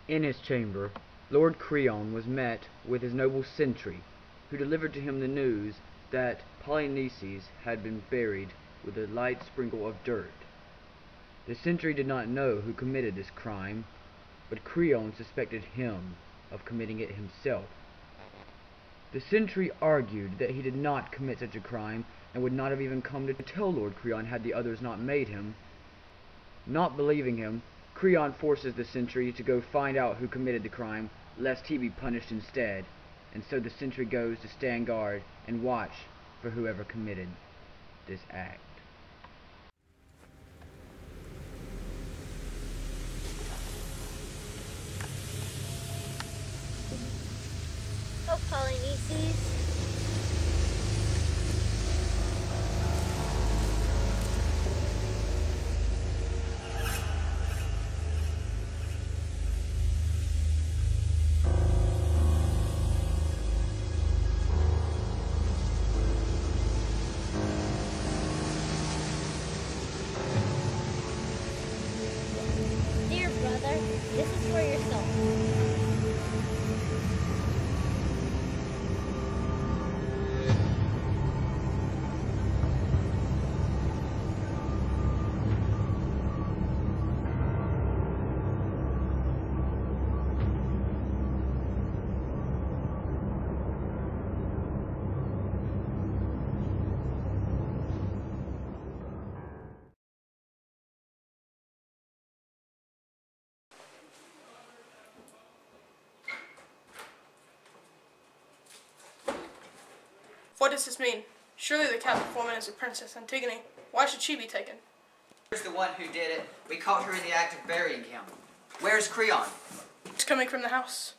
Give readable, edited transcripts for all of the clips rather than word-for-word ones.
In his chamber, Lord Creon was met with his noble Sentry, who delivered to him the news that Polynices had been buried with a light sprinkle of dirt. The Sentry did not know who committed this crime, but Creon suspected him of committing it himself. The Sentry argued that he did not commit such a crime, and would not have even come to tell Lord Creon had the others not made him. Not believing him, Creon forces the Sentry to go find out who committed the crime, lest he be punished instead, and so the Sentry goes to stand guard and watch for whoever committed this act. Oh, Polynices. Dear brother, this is for your soul. What does this mean? Surely the captive woman is the Princess Antigone. Why should she be taken? Here's the one who did it. We caught her in the act of burying him. Where's Creon? It's coming from the house.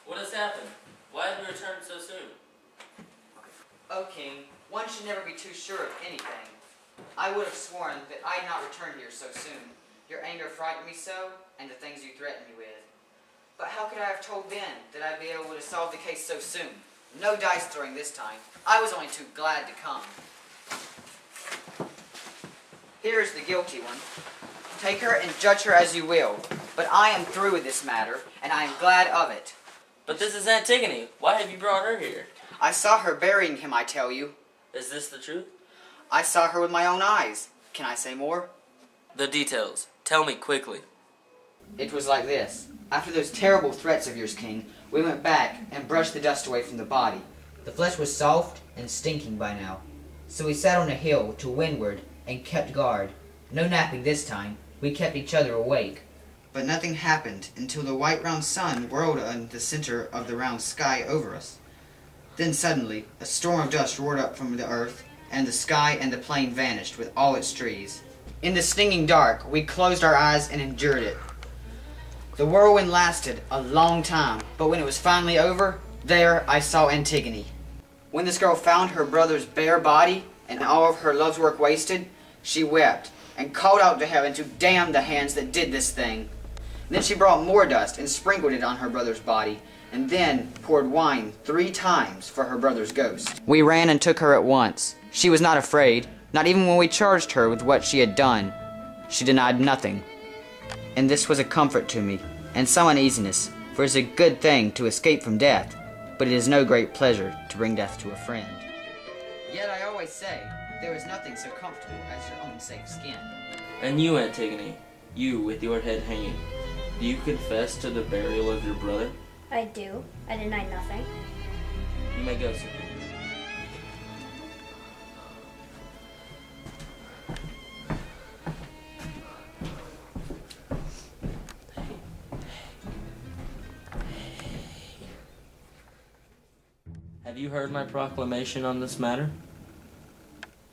What has happened? Why have you returned so soon? Oh, King, one should never be too sure of anything. I would have sworn that I had not returned here so soon. Your anger frightened me so, and the things you threatened me with. But how could I have told then that I'd be able to solve the case so soon? No dice throwing this time. I was only too glad to come. Here is the guilty one. Take her and judge her as you will. But I am through with this matter, and I am glad of it. But this is Antigone. Why have you brought her here? I saw her burying him, I tell you. Is this the truth? I saw her with my own eyes. Can I say more? The details. Tell me quickly. It was like this. After those terrible threats of yours, King, we went back and brushed the dust away from the body. The flesh was soft and stinking by now. So we sat on a hill to windward and kept guard. No napping this time. We kept each other awake. But nothing happened until the white round sun whirled in the center of the round sky over us. Then suddenly, a storm of dust roared up from the earth, and the sky and the plain vanished with all its trees. In the stinging dark, we closed our eyes and endured it. The whirlwind lasted a long time, but when it was finally over, there I saw Antigone. When this girl found her brother's bare body and all of her love's work wasted, she wept and called out to heaven to damn the hands that did this thing. Then she brought more dust and sprinkled it on her brother's body, and then poured wine 3 times for her brother's ghost. We ran and took her at once. She was not afraid, not even when we charged her with what she had done. She denied nothing. And this was a comfort to me, and some uneasiness, for it is a good thing to escape from death, but it is no great pleasure to bring death to a friend. Yet I always say, there is nothing so comfortable as your own safe skin. And you, Antigone, you with your head hanging, do you confess to the burial of your brother? I do. I deny nothing. You may go, sir. Have you heard my proclamation on this matter?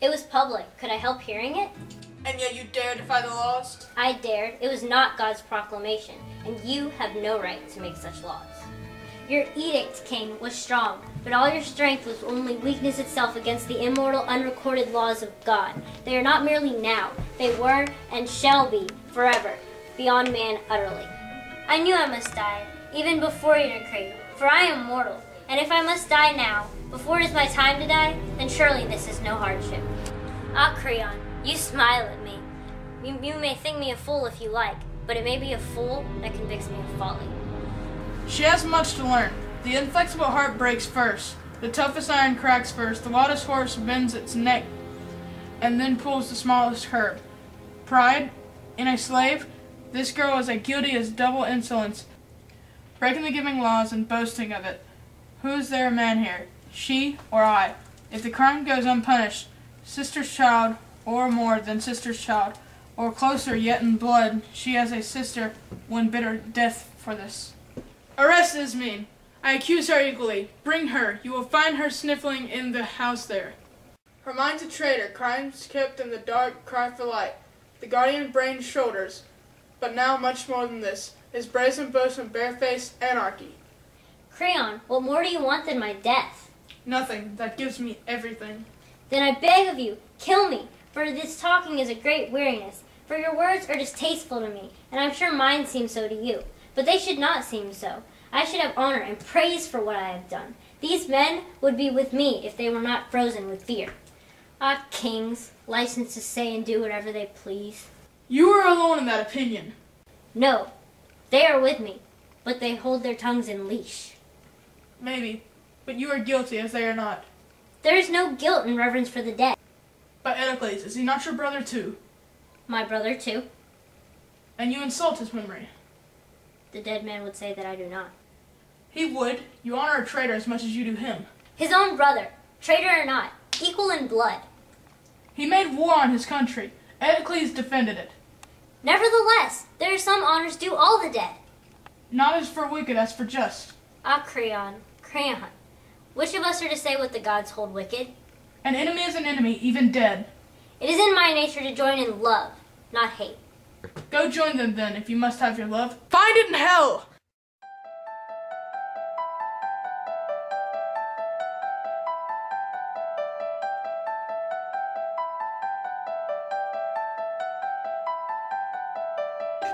It was public. Could I help hearing it? And yet you dare defy the laws? I dared. It was not God's proclamation, and you have no right to make such laws. Your edict, King, was strong, but all your strength was only weakness itself against the immortal, unrecorded laws of God. They are not merely now. They were and shall be forever, beyond man utterly. I knew I must die, even before your decree, for I am mortal. And if I must die now, before it is my time to die, then surely this is no hardship. Ah, Creon, you smile at me. You may think me a fool if you like, but it may be a fool that convicts me of folly. She has much to learn. The inflexible heart breaks first. The toughest iron cracks first. The wildest horse bends its neck and then pulls the smallest curb. Pride in a slave? This girl is as guilty as double insolence, breaking the giving laws and boasting of it. Who is there a man here, she or I? If the crime goes unpunished, sister's child, or more than sister's child, or closer yet in blood, she has a sister one bitter death for this. Arrest Ismene. I accuse her equally. Bring her. You will find her sniffling in the house there. Her mind's a traitor. Crimes kept in the dark cry for light. The guardian brain's shoulders. But now much more than this. His brazen boast and barefaced anarchy. Creon, what more do you want than my death? Nothing. That gives me everything. Then I beg of you, kill me, for this talking is a great weariness. For your words are distasteful to me, and I'm sure mine seem so to you. But they should not seem so. I should have honor and praise for what I have done. These men would be with me if they were not frozen with fear. Ah, kings, licensed to say and do whatever they please. You are alone in that opinion. No, they are with me, but they hold their tongues in leash. Maybe, but you are guilty as they are not. There is no guilt in reverence for the dead. But Edicles, is he not your brother too? My brother too. And you insult his memory. The dead man would say that I do not. He would. You honor a traitor as much as you do him. His own brother, traitor or not, equal in blood. He made war on his country. Edicles defended it. Nevertheless, there are some honors due all the dead. Not as for wicked as for just. Ah, Creon, Creon. Which of us are to say what the gods hold wicked? An enemy is an enemy, even dead. It is in my nature to join in love, not hate. Go join them then, if you must have your love. Find it in hell!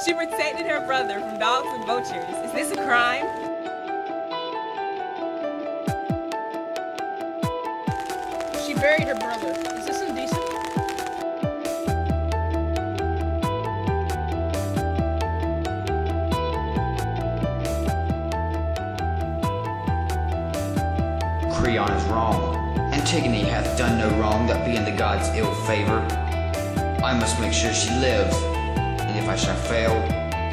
She protected her brother from dogs and vultures. Is this a crime? She buried her brother. Is this indecent? Creon is wrong. Antigone hath done no wrong that be in the gods' ill favor. I must make sure she lives, and if I shall fail,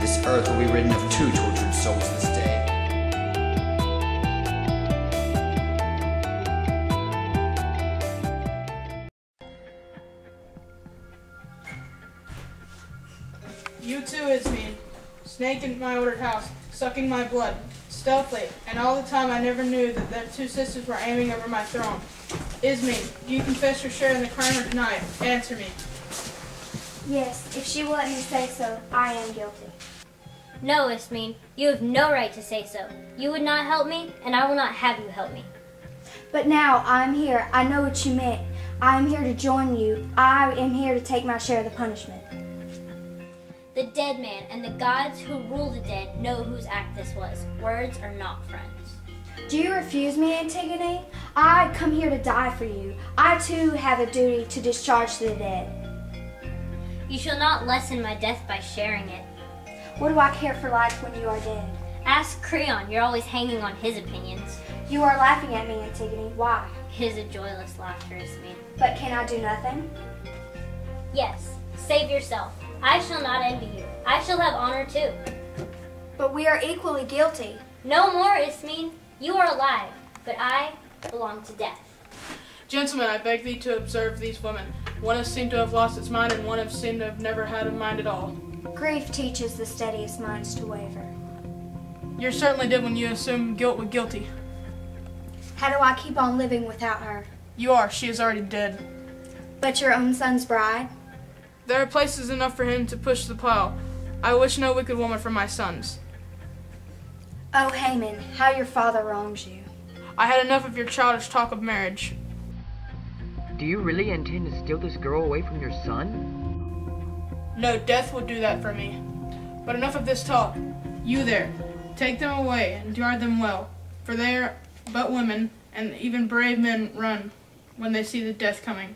this earth will be ridden of 2 tortured souls this day. You too, Ismene. Snake in my ordered house, sucking my blood, stealthily, and all the time I never knew that their 2 sisters were aiming over my throne. Ismene, do you confess your share in the crime or deny it? Answer me. Yes, if she will let me say so, I am guilty. No, Ismene, you have no right to say so. You would not help me, and I will not have you help me. But now I am here. I know what you meant. I am here to join you. I am here to take my share of the punishment. The dead man and the gods who rule the dead know whose act this was. Words are not friends. Do you refuse me, Antigone? I come here to die for you. I too have a duty to discharge to the dead. You shall not lessen my death by sharing it. What do I care for life when you are dead? Ask Creon, you're always hanging on his opinions. You are laughing at me, Antigone. Why? It is a joyless laughter, Ismene. But can I do nothing? Yes, save yourself. I shall not envy you. I shall have honor too. But we are equally guilty. No more, Ismene. You are alive, but I belong to death. Gentlemen, I beg thee to observe these women. One has seemed to have lost its mind, and one has seemed to have never had a mind at all. Grief teaches the steadiest minds to waver. You certainly did when you assumed guilt with guilty. How do I keep on living without her? You are. She is already dead. But your own son's bride? There are places enough for him to push the plow. I wish no wicked woman for my sons. Oh, Haman, how your father wrongs you. I had enough of your childish talk of marriage. Do you really intend to steal this girl away from your son? No, death would do that for me. But enough of this talk. You there, take them away and guard them well, for they are but women, and even brave men run when they see the death coming.